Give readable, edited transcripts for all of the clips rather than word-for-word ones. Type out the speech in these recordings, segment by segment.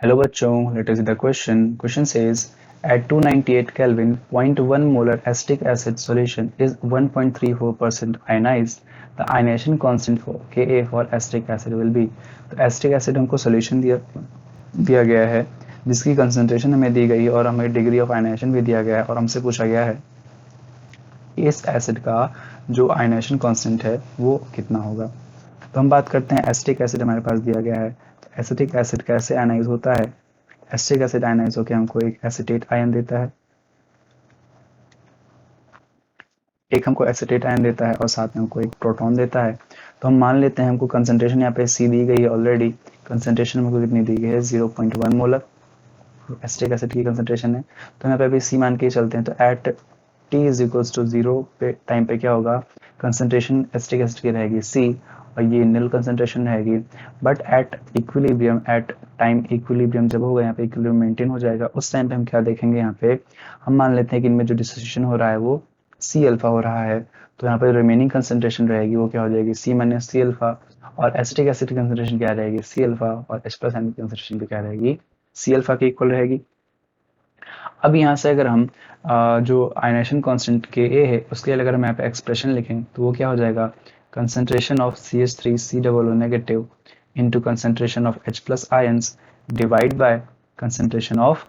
Hello बच्चों, let us see the question. Question says at 298 Kelvin 0.1 molar acetic acid solution is 1.34% ionized. The ionization constant for Ka for acetic acid will be. तो acetic acid हमको solution दिया गया है जिसकी concentration हमें दी गई है और हमें डिग्री ऑफ आयनाइजेशन भी दिया गया है और हमसे पूछा गया है इस एसिड का जो आयनाइजेशन कांस्टेंट है वो कितना होगा. तो हम बात करते हैं एसिटिक एसिड हमारे पास दिया गया है. तो एसिटिक एसिड कैसे आयनाइज होता है. एसिटिक एसिड आयनाइज होकर हमको एक एसिटेट आयन देता है, हमको एसिटेट आयन देता है और साथ में हमको एक प्रोटॉन देता है. तो हम मान लेते हैं हमको कंसंट्रेशन यहाँ पे सी दी गई है ऑलरेडी. कंसंट्रेशन हमको कितनी दी गई है 0.1 मोलर एसिटिक एसिड की कंसंट्रेशन है. तो यहाँ पे अभी सी मान के चलते हैं. तो at t is equals to 0 पे टाइम पे क्या होगा, कंसंट्रेशन एसिटिक एसिड की रहेगी सी और ये नील कंसंट्रेशन रहेगी. But at equilibrium, at time equilibrium जब होगा यहाँ पे इक्विलिब्रियम मेंटेन हो जाएगा, उस टाइम पे हम क्या देखेंगे यहाँ पे हम मान लेते हैं कि इनमें जो डिसोसिएशन हो रहा है वो सी अल्फा हो रहा है. तो यहाँ पे रिमेनिंग कंसंट्रेशन रहेगी वो क्या हो जाएगी सी माइनस सी अल्फा और एसिटिक एसिड की कंसंट्रेशन क्या रहेगी सी अल्फा और H प्लस आयन की कंसंट्रेशन भी क्या रहेगी सी अल्फा के इक्वल रहेगी. अब यहाँ से अगर हम जो आयनाइजेशन कांस्टेंट के ए है उसके लिए अगर हम यहाँ पे एक्सप्रेशन लिखें तो वो क्या हो जाएगा concentration of CH3 COO negative into concentration of H plus ions divide by concentration of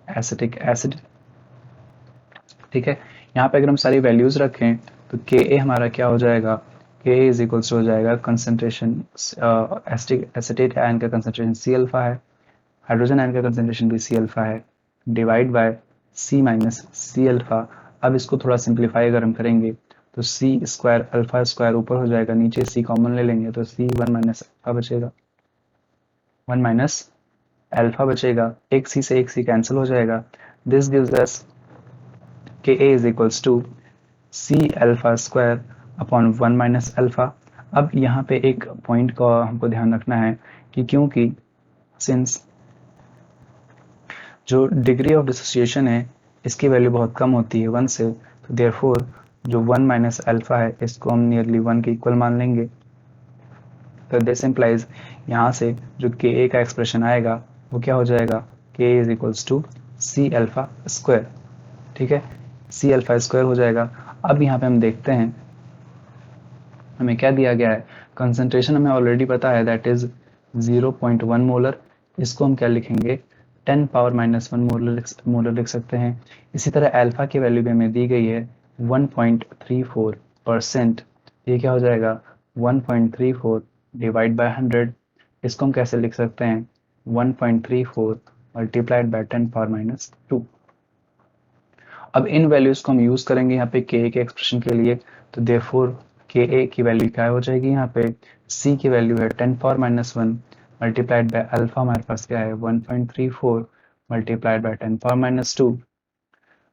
acetic acid. ठीक है, यहाँ पे अगर हम सारी वैल्यूज रखें तो के ए हमारा क्या हो जाएगा, के ए इज इक्वल्स हो जाएगा कंसंट्रेशन एसिटेट आयन का कंसंट्रेशन सी अल्फा है, हाइड्रोजन आयन का कंसंट्रेशन भी सी अल्फा है, divide by C minus C alpha. अब इसको थोड़ा सिंप्लीफाई अगर हम करेंगे तो सी स्क्वायर अल्फा स्क्वायर ऊपर हो जाएगा, नीचे सी कॉमन ले लेंगे तो सी 1 माइनस अल्फा बचेगा, 1 माइनस अल्फा बचेगा. एक सी कैंसिल हो जाएगा. This gives us K A is equals to C alpha square upon 1 minus alpha. अब यहाँ पे एक पॉइंट का हमको ध्यान रखना है कि क्योंकि सिंस जो डिग्री ऑफ डिसोसिएशन है इसकी वैल्यू बहुत कम होती है 1 से, तो देयरफॉर जो 1 माइनस अल्फा है इसको हम नियरली 1 के इक्वल मान लेंगे. तो दिस इम्प्लाइज यहाँ से जो के ए का एक्सप्रेशन आएगा वो क्या हो जाएगा के is equals to C alpha square. ठीक है, सी अल्फा स्क्वायर हो जाएगा. अब यहाँ पे हम देखते हैं हमें क्या दिया गया है, कंसंट्रेशन हमें ऑलरेडी पता है दैट इज 0.1 मोलर. इसको हम क्या लिखेंगे 10 पावर माइनस 1 मोलर लिख सकते हैं. इसी तरह अल्फा की वैल्यू भी हमें दी गई है 1.34%. ये क्या हो जाएगा 1.34 डिवाइड बाय 100. इसको हम कैसे लिख सकते हैं 1.34 मल्टीप्लाइड बाय 10 पावर माइनस 2. अब इन वैल्यूज को हम यूज करेंगे यहाँ पे के के एक्सप्रेशन के लिए. तो देयरफॉर के ए की वैल्यू क्या हो जाएगी, यहाँ पे सी की वैल्यू है 10 power minus 1 multiplied by alpha हमारे पास क्या है 1.34 मल्टीप्लाइड बाय 10 पावर माइनस 2.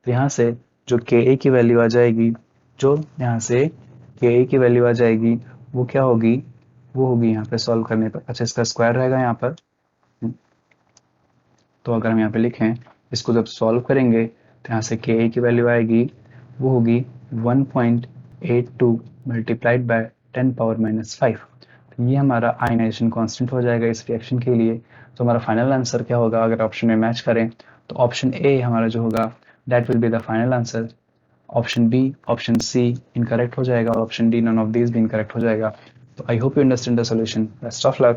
तो यहाँ से जो के ए की वैल्यू आ जाएगी, जो यहाँ से के ए की वैल्यू आ जाएगी वो क्या होगी, वो होगी यहाँ पे सॉल्व करने पर, अच्छा इसका स्क्वायर रहेगा यहाँ पर. तो अगर हम यहाँ पे लिखें इसको जब सॉल्व करेंगे तो यहाँ से के ए की वैल्यू आएगी वो होगी 1.82 मल्टीप्लाइड बाय 10 पावर माइनस 5. तो ये हमारा आयनाइजेशन कांस्टेंट हो जाएगा इस रिएक्शन के लिए. तो हमारा फाइनल आंसर क्या होगा अगर ऑप्शन में मैच करें तो ऑप्शन ए हमारा जो होगा that will be the final answer. Option B option C incorrect हो जाएगा और option D none of these भी इनकरेक्ट हो जाएगा. तो I hope you understand the solution. Best of luck.